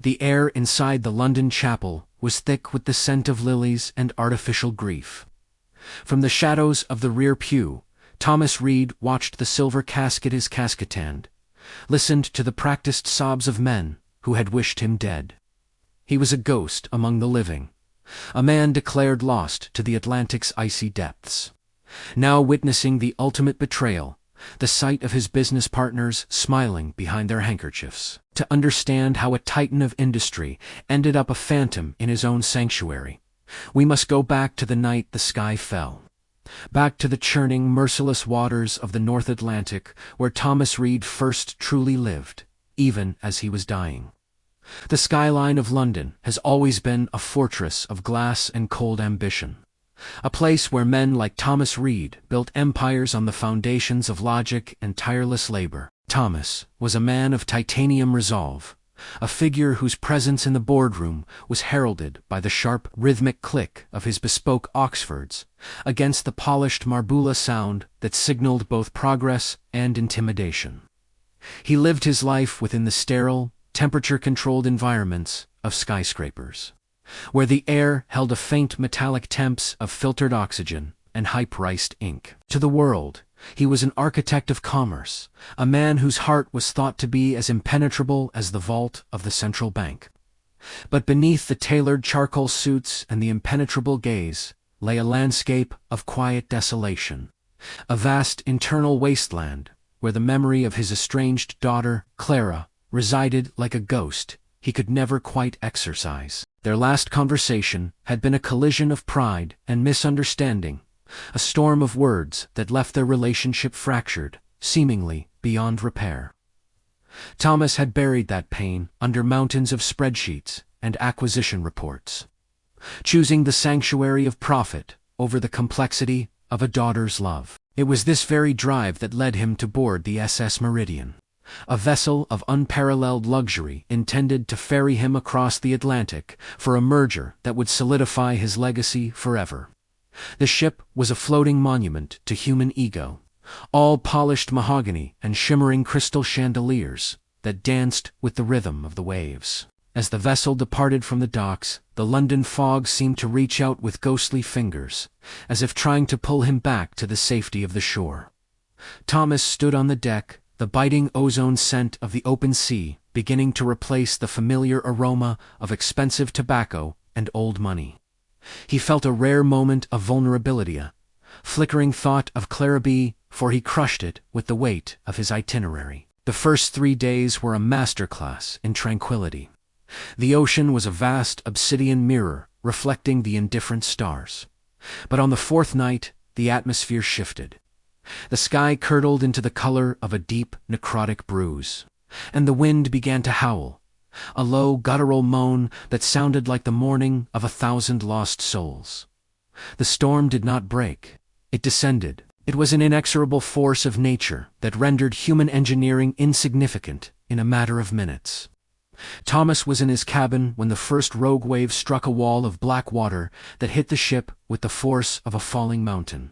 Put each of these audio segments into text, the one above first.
The air inside the London chapel was thick with the scent of lilies and artificial grief. From the shadows of the rear pew, Thomas Reed watched the silver casket his casketed, listened to the practiced sobs of men who had wished him dead. He was a ghost among the living, a man declared lost to the Atlantic's icy depths. Now witnessing the ultimate betrayal, the sight of his business partners smiling behind their handkerchiefs. To understand how a titan of industry ended up a phantom in his own sanctuary, we must go back to the night the sky fell. Back to the churning, merciless waters of the North Atlantic, where Thomas Reed first truly lived, even as he was dying. The skyline of London has always been a fortress of glass and cold ambition, a place where men like Thomas Reed built empires on the foundations of logic and tireless labor. Thomas was a man of titanium resolve, a figure whose presence in the boardroom was heralded by the sharp, rhythmic click of his bespoke Oxfords against the polished Marbula sound that signaled both progress and intimidation. He lived his life within the sterile, temperature-controlled environments of skyscrapers, where the air held a faint metallic temps of filtered oxygen and high-priced ink. To the world, he was an architect of commerce, a man whose heart was thought to be as impenetrable as the vault of the central bank. But beneath the tailored charcoal suits and the impenetrable gaze lay a landscape of quiet desolation, a vast internal wasteland where the memory of his estranged daughter, Clara, resided like a ghost he could never quite exorcise. Their last conversation had been a collision of pride and misunderstanding, a storm of words that left their relationship fractured, seemingly beyond repair. Thomas had buried that pain under mountains of spreadsheets and acquisition reports, choosing the sanctuary of profit over the complexity of a daughter's love. It was this very drive that led him to board the SS Meridian, a vessel of unparalleled luxury intended to ferry him across the Atlantic for a merger that would solidify his legacy forever. The ship was a floating monument to human ego, all polished mahogany and shimmering crystal chandeliers that danced with the rhythm of the waves. As the vessel departed from the docks, the London fog seemed to reach out with ghostly fingers, as if trying to pull him back to the safety of the shore. Thomas stood on the deck, the biting ozone scent of the open sea beginning to replace the familiar aroma of expensive tobacco and old money. He felt a rare moment of vulnerability, a flickering thought of Clara for he crushed it with the weight of his itinerary. The first 3 days were a masterclass in tranquility. The ocean was a vast obsidian mirror reflecting the indifferent stars. But on the 4th night, the atmosphere shifted. The sky curdled into the color of a deep, necrotic bruise, and the wind began to howl, a low, guttural moan that sounded like the mourning of 1,000 lost souls. The storm did not break. It descended. It was an inexorable force of nature that rendered human engineering insignificant in a matter of minutes. Thomas was in his cabin when the first rogue wave struck a wall of black water that hit the ship with the force of a falling mountain.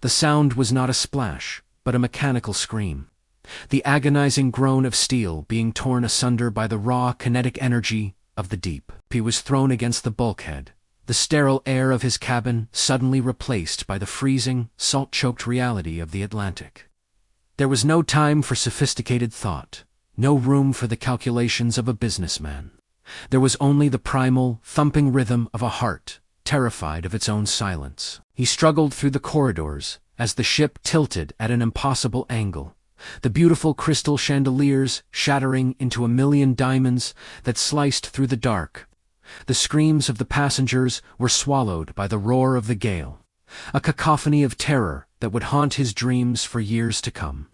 The sound was not a splash, but a mechanical scream, the agonizing groan of steel being torn asunder by the raw kinetic energy of the deep. He was thrown against the bulkhead, the sterile air of his cabin suddenly replaced by the freezing, salt-choked reality of the Atlantic. There was no time for sophisticated thought, no room for the calculations of a businessman. There was only the primal, thumping rhythm of a heart, terrified of its own silence. He struggled through the corridors as the ship tilted at an impossible angle, the beautiful crystal chandeliers shattering into a million diamonds that sliced through the dark. The screams of the passengers were swallowed by the roar of the gale, a cacophony of terror that would haunt his dreams for years to come.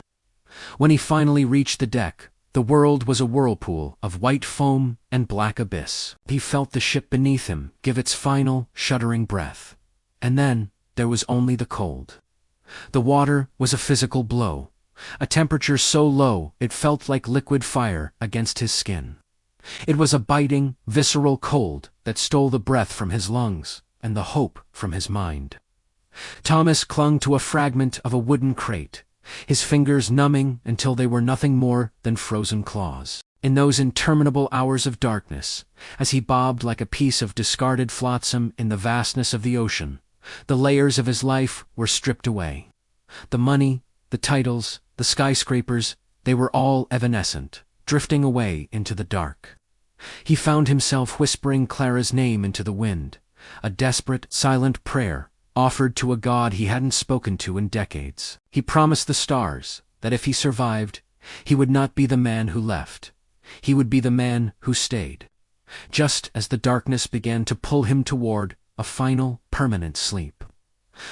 When he finally reached the deck, the world was a whirlpool of white foam and black abyss. He felt the ship beneath him give its final, shuddering breath. And then there was only the cold. The water was a physical blow, a temperature so low it felt like liquid fire against his skin. It was a biting, visceral cold that stole the breath from his lungs and the hope from his mind. Thomas clung to a fragment of a wooden crate, his fingers numbing until they were nothing more than frozen claws. In those interminable hours of darkness, as he bobbed like a piece of discarded flotsam in the vastness of the ocean, the layers of his life were stripped away. The money, the titles, the skyscrapers, they were all evanescent, drifting away into the dark. He found himself whispering Clara's name into the wind, a desperate, silent prayer offered to a god he hadn't spoken to in decades. He promised the stars that if he survived, he would not be the man who left. He would be the man who stayed. Just as the darkness began to pull him toward a final, permanent sleep.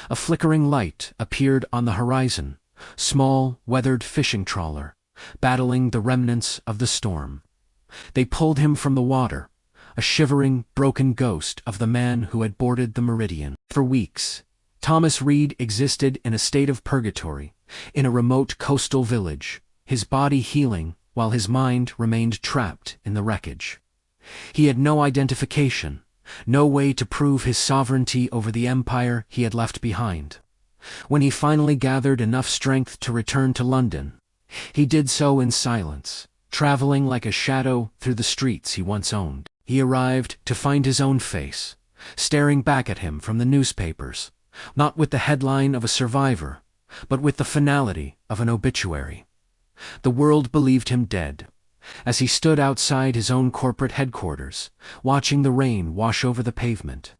A flickering light appeared on the horizon, small, weathered fishing trawler, battling the remnants of the storm. They pulled him from the water, a shivering, broken ghost of the man who had boarded the Meridian. For weeks, Thomas Reed existed in a state of purgatory, in a remote coastal village, his body healing while his mind remained trapped in the wreckage. He had no identification, no way to prove his sovereignty over the empire he had left behind. When he finally gathered enough strength to return to London, he did so in silence, traveling like a shadow through the streets he once owned. He arrived to find his own face, staring back at him from the newspapers, not with the headline of a survivor, but with the finality of an obituary. The world believed him dead. As he stood outside his own corporate headquarters, watching the rain wash over the pavement,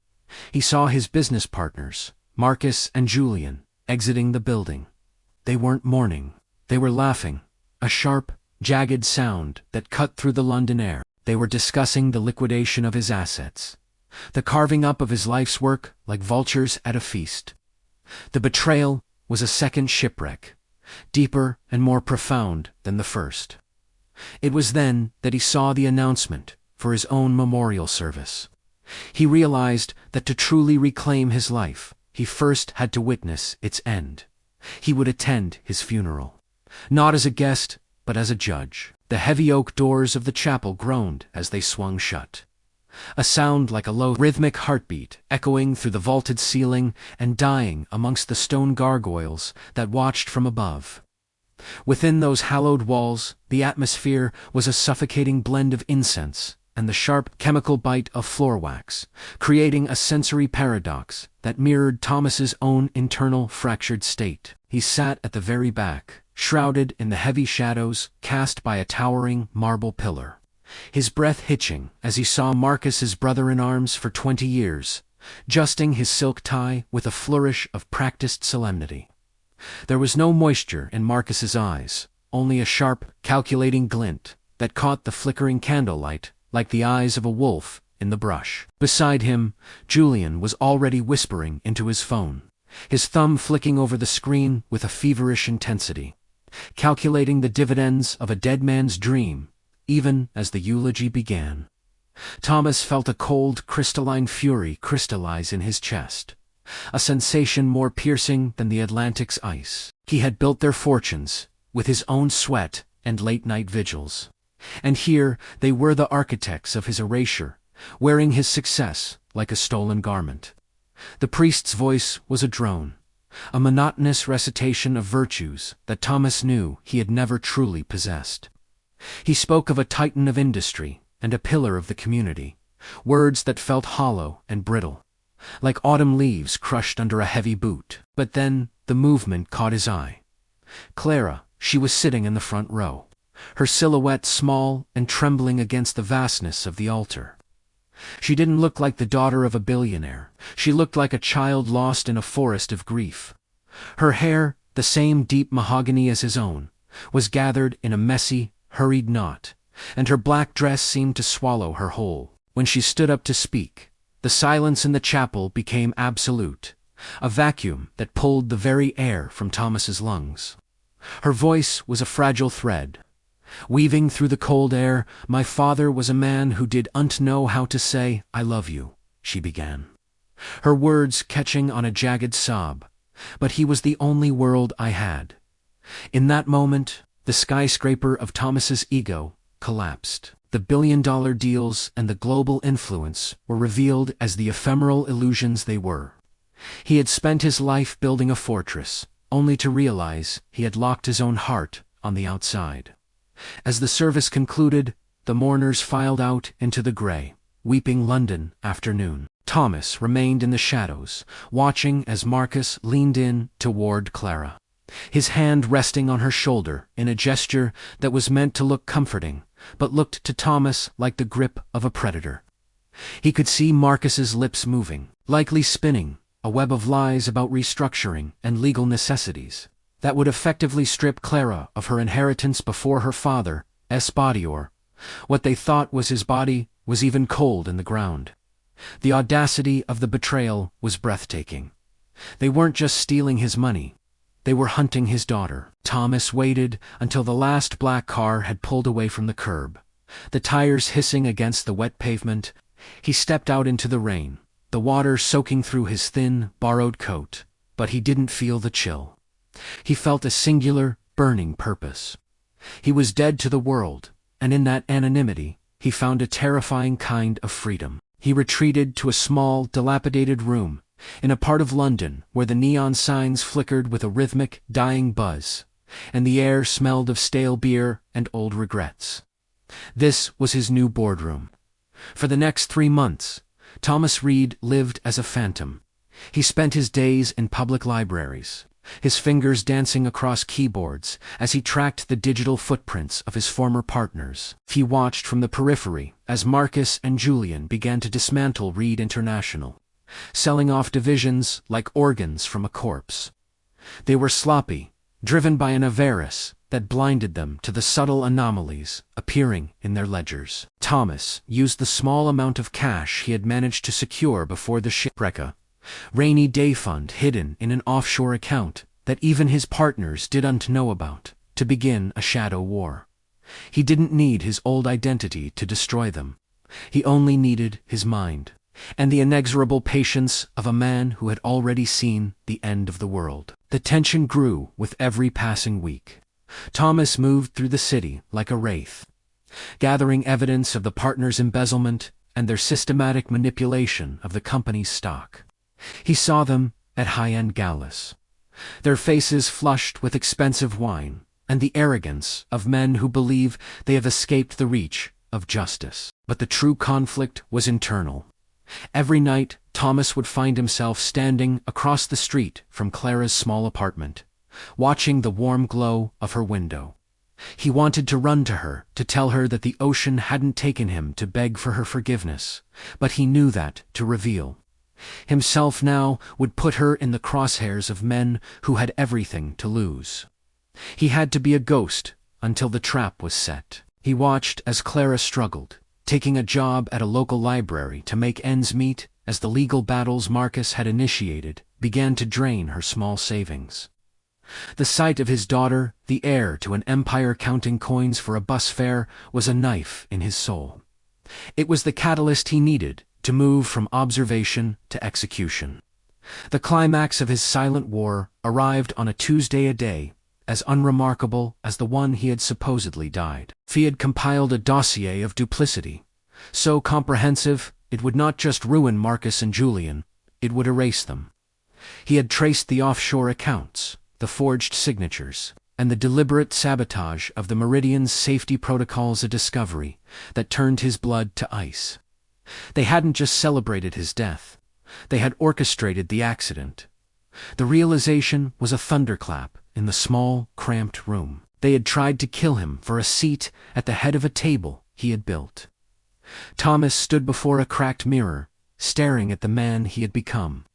he saw his business partners, Marcus and Julian, exiting the building. They weren't mourning. They were laughing, a sharp, jagged sound that cut through the London air. They were discussing the liquidation of his assets, the carving up of his life's work like vultures at a feast. The betrayal was a second shipwreck, deeper and more profound than the first. It was then that he saw the announcement for his own memorial service. He realized that to truly reclaim his life, he first had to witness its end. He would attend his funeral, not as a guest, but as a judge. The heavy oak doors of the chapel groaned as they swung shut. A sound like a low, rhythmic heartbeat echoing through the vaulted ceiling and dying amongst the stone gargoyles that watched from above. Within those hallowed walls, the atmosphere was a suffocating blend of incense and the sharp chemical bite of floor wax, creating a sensory paradox that mirrored Thomas's own internal fractured state. He sat at the very back, shrouded in the heavy shadows cast by a towering marble pillar, his breath hitching as he saw Marcus's brother-in-arms for 20 years, adjusting his silk tie with a flourish of practiced solemnity. There was no moisture in Marcus's eyes, only a sharp, calculating glint that caught the flickering candlelight like the eyes of a wolf in the brush. Beside him, Julian was already whispering into his phone, his thumb flicking over the screen with a feverish intensity, calculating the dividends of a dead man's dream, even as the eulogy began. Thomas felt a cold, crystalline fury crystallize in his chest, a sensation more piercing than the Atlantic's ice. He had built their fortunes with his own sweat and late-night vigils, and here they were, the architects of his erasure, wearing his success like a stolen garment. The priest's voice was a drone, a monotonous recitation of virtues that Thomas knew he had never truly possessed. He spoke of a titan of industry and a pillar of the community, words that felt hollow and brittle, like autumn leaves crushed under a heavy boot. But then the movement caught his eye. Clara, she was sitting in the front row, her silhouette small and trembling against the vastness of the altar. She didn't look like the daughter of a billionaire. She looked like a child lost in a forest of grief. Her hair, the same deep mahogany as his own, was gathered in a messy, hurried knot, and her black dress seemed to swallow her whole. When she stood up to speak, the silence in the chapel became absolute, a vacuum that pulled the very air from Thomas's lungs. Her voice was a fragile thread, weaving through the cold air. "My father was a man who didn't know how to say, 'I love you,'" she began, her words catching on a jagged sob. "But he was the only world I had." In that moment, the skyscraper of Thomas's ego collapsed. The billion-dollar deals and the global influence were revealed as the ephemeral illusions they were. He had spent his life building a fortress, only to realize he had locked his own heart on the outside. As the service concluded, the mourners filed out into the grey, weeping London afternoon. Thomas remained in the shadows, watching as Marcus leaned in toward Clara, his hand resting on her shoulder in a gesture that was meant to look comforting, but looked to Thomas like the grip of a predator. He could see Marcus's lips moving, likely spinning a web of lies about restructuring and legal necessities that would effectively strip Clara of her inheritance before her father, Espadior. What they thought was his body was even cold in the ground. The audacity of the betrayal was breathtaking. They weren't just stealing his money. They were hunting his daughter. Thomas waited until the last black car had pulled away from the curb, the tires hissing against the wet pavement. He stepped out into the rain, the water soaking through his thin, borrowed coat, but he didn't feel the chill. He felt a singular, burning purpose. He was dead to the world, and in that anonymity, he found a terrifying kind of freedom. He retreated to a small, dilapidated room, in a part of London where the neon signs flickered with a rhythmic, dying buzz, and the air smelled of stale beer and old regrets. This was his new boardroom. For the next 3 months, Thomas Reed lived as a phantom. He spent his days in public libraries, his fingers dancing across keyboards as he tracked the digital footprints of his former partners. He watched from the periphery as Marcus and Julian began to dismantle Reed International, selling off divisions like organs from a corpse. They were sloppy, driven by an avarice that blinded them to the subtle anomalies appearing in their ledgers. Thomas used the small amount of cash he had managed to secure before the shipwreck, rainy day fund hidden in an offshore account that even his partners didn't know about, to begin a shadow war. He didn't need his old identity to destroy them. He only needed his mind, and the inexorable patience of a man who had already seen the end of the world. The tension grew with every passing week. Thomas moved through the city like a wraith, gathering evidence of the partners' embezzlement and their systematic manipulation of the company's stock. He saw them at high-end galas, their faces flushed with expensive wine, and the arrogance of men who believe they have escaped the reach of justice. But the true conflict was internal. Every night, Thomas would find himself standing across the street from Clara's small apartment, watching the warm glow of her window. He wanted to run to her, to tell her that the ocean hadn't taken him to beg for her forgiveness, but he knew that to reveal himself now would put her in the crosshairs of men who had everything to lose. He had to be a ghost until the trap was set. He watched as Clara struggled, taking a job at a local library to make ends meet as the legal battles Marcus had initiated began to drain her small savings. The sight of his daughter, the heir to an empire counting coins for a bus fare, was a knife in his soul. It was the catalyst he needed to move from observation to execution. The climax of his silent war arrived on a Tuesday, a day as unremarkable as the one he had supposedly died. He had compiled a dossier of duplicity, so comprehensive it would not just ruin Marcus and Julian, it would erase them. He had traced the offshore accounts, the forged signatures, and the deliberate sabotage of the Meridian's safety protocols, a discovery that turned his blood to ice. They hadn't just celebrated his death. They had orchestrated the accident. The realization was a thunderclap in the small, cramped room. They had tried to kill him for a seat at the head of a table he had built. Thomas stood before a cracked mirror, staring at the man he had become.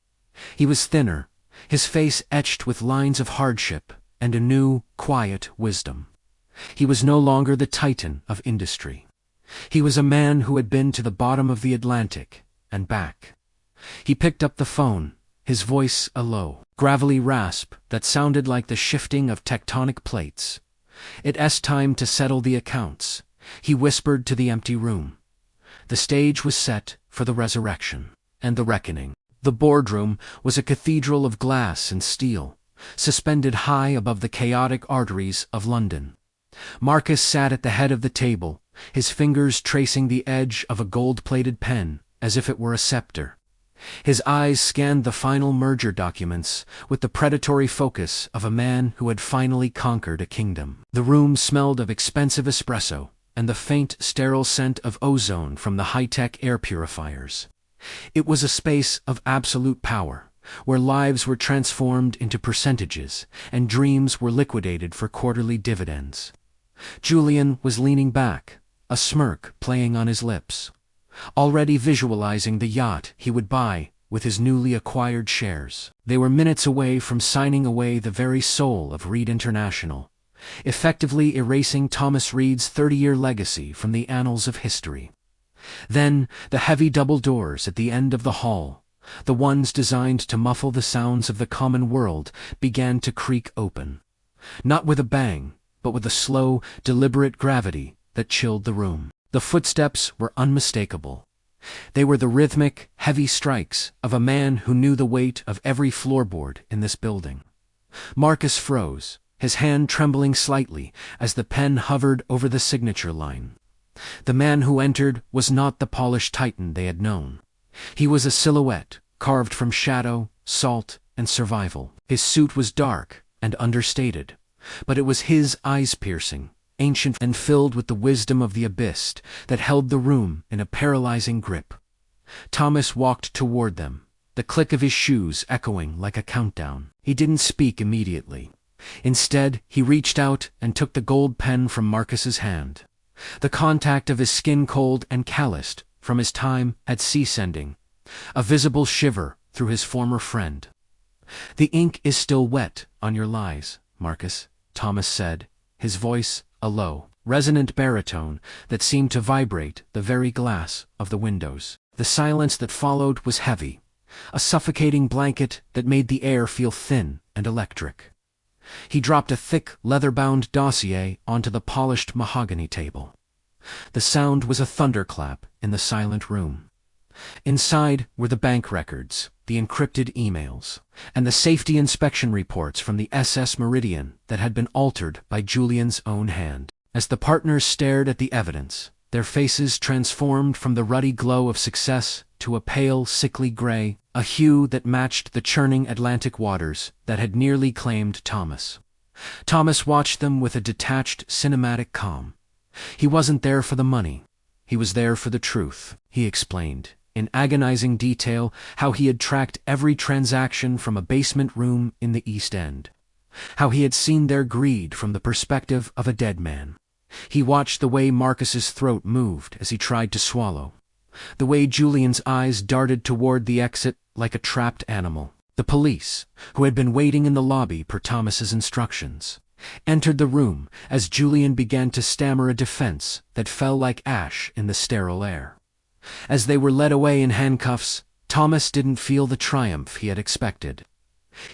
He was thinner, his face etched with lines of hardship and a new, quiet wisdom. He was no longer the titan of industry. He was a man who had been to the bottom of the Atlantic and back. He picked up the phone, his voice a low, gravelly rasp that sounded like the shifting of tectonic plates. "It's time to settle the accounts," he whispered to the empty room. The stage was set for the resurrection and the reckoning. The boardroom was a cathedral of glass and steel, suspended high above the chaotic arteries of London. Marcus sat at the head of the table, his fingers tracing the edge of a gold-plated pen as if it were a scepter. His eyes scanned the final merger documents with the predatory focus of a man who had finally conquered a kingdom. The room smelled of expensive espresso and the faint, sterile scent of ozone from the high-tech air purifiers. It was a space of absolute power, where lives were transformed into percentages and dreams were liquidated for quarterly dividends. Julian was leaning back, a smirk playing on his lips, already visualizing the yacht he would buy with his newly acquired shares. They were minutes away from signing away the very soul of Reed International, effectively erasing Thomas Reed's 30-year legacy from the annals of history. Then, the heavy double doors at the end of the hall, the ones designed to muffle the sounds of the common world, began to creak open. Not with a bang, but with a slow, deliberate gravity that chilled the room. The footsteps were unmistakable. They were the rhythmic, heavy strikes of a man who knew the weight of every floorboard in this building. Marcus froze, his hand trembling slightly as the pen hovered over the signature line. The man who entered was not the polished titan they had known. He was a silhouette, carved from shadow, salt, and survival. His suit was dark and understated, but it was his eyes-piercing, ancient and filled with the wisdom of the abyss that held the room in a paralyzing grip. Thomas walked toward them, the click of his shoes echoing like a countdown. He didn't speak immediately. Instead, he reached out and took the gold pen from Marcus's hand. The contact of his skin cold and calloused from his time at sea sending, a visible shiver through his former friend. "The ink is still wet on your lies, Marcus," Thomas said, his voice a low, resonant baritone that seemed to vibrate the very glass of the windows. The silence that followed was heavy, a suffocating blanket that made the air feel thin and electric. He dropped a thick, leather-bound dossier onto the polished mahogany table. The sound was a thunderclap in the silent room. Inside were the bank records, the encrypted emails, and the safety inspection reports from the SS Meridian that had been altered by Julian's own hand. As the partners stared at the evidence, their faces transformed from the ruddy glow of success to a pale, sickly gray, a hue that matched the churning Atlantic waters that had nearly claimed Thomas. Thomas watched them with a detached, cinematic calm. He wasn't there for the money. He was there for the truth. He explained, in agonizing detail, how he had tracked every transaction from a basement room in the East End. How he had seen their greed from the perspective of a dead man. He watched the way Marcus's throat moved as he tried to swallow. The way Julian's eyes darted toward the exit like a trapped animal. The police, who had been waiting in the lobby per Thomas's instructions, entered the room as Julian began to stammer a defense that fell like ash in the sterile air. As they were led away in handcuffs, Thomas didn't feel the triumph he had expected.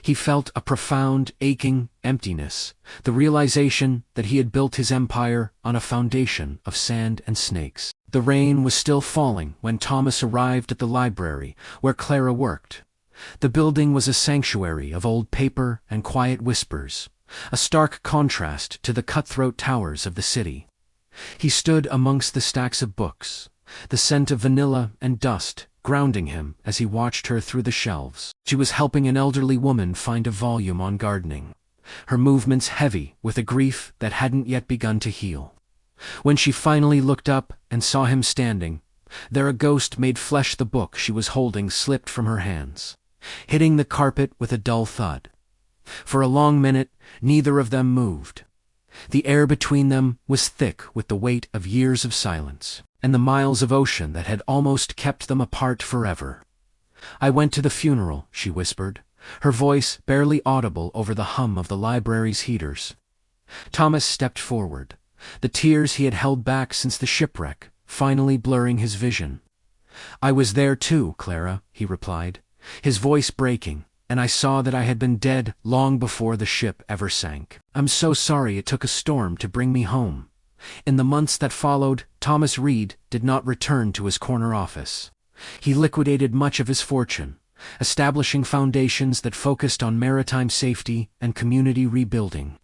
He felt a profound, aching emptiness, the realization that he had built his empire on a foundation of sand and snakes. The rain was still falling when Thomas arrived at the library where Clara worked. The building was a sanctuary of old paper and quiet whispers, a stark contrast to the cutthroat towers of the city. He stood amongst the stacks of books, the scent of vanilla and dust grounding him as he watched her through the shelves. She was helping an elderly woman find a volume on gardening, her movements heavy with a grief that hadn't yet begun to heal. When she finally looked up and saw him standing, there a ghost made flesh the book she was holding slipped from her hands, hitting the carpet with a dull thud. For a long minute, neither of them moved. The air between them was thick with the weight of years of silence, and the miles of ocean that had almost kept them apart forever. "I went to the funeral," she whispered, her voice barely audible over the hum of the library's heaters. Thomas stepped forward, the tears he had held back since the shipwreck finally blurring his vision. "I was there too, Clara," he replied, his voice breaking, "and I saw that I had been dead long before the ship ever sank. I'm so sorry it took a storm to bring me home." In the months that followed, Thomas Reed did not return to his corner office. He liquidated much of his fortune, establishing foundations that focused on maritime safety and community rebuilding.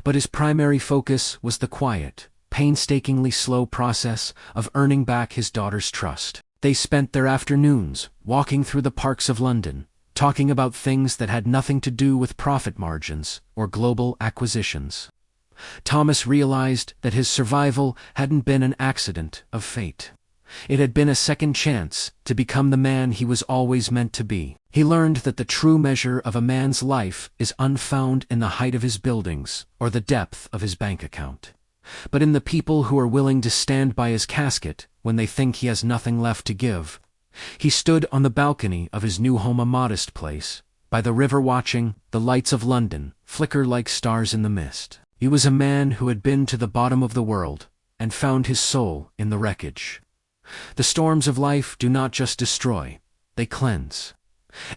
But his primary focus was the quiet, painstakingly slow process of earning back his daughter's trust. They spent their afternoons walking through the parks of London, talking about things that had nothing to do with profit margins or global acquisitions. Thomas realized that his survival hadn't been an accident of fate. It had been a second chance to become the man he was always meant to be. He learned that the true measure of a man's life is unfound in the height of his buildings or the depth of his bank account, but in the people who are willing to stand by his casket when they think he has nothing left to give. He stood on the balcony of his new home, a modest place, by the river, watching the lights of London flicker like stars in the mist. He was a man who had been to the bottom of the world and found his soul in the wreckage. The storms of life do not just destroy, they cleanse.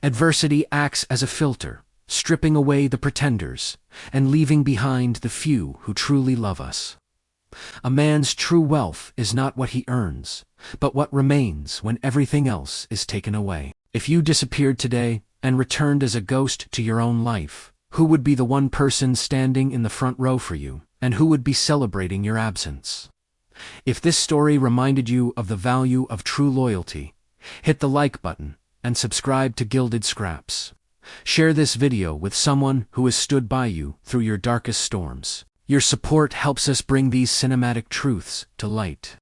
Adversity acts as a filter, stripping away the pretenders and leaving behind the few who truly love us. A man's true wealth is not what he earns, but what remains when everything else is taken away. If you disappeared today and returned as a ghost to your own life, who would be the one person standing in the front row for you, and who would be celebrating your absence? If this story reminded you of the value of true loyalty, hit the like button and subscribe to Gilded Scraps. Share this video with someone who has stood by you through your darkest storms. Your support helps us bring these cinematic truths to light.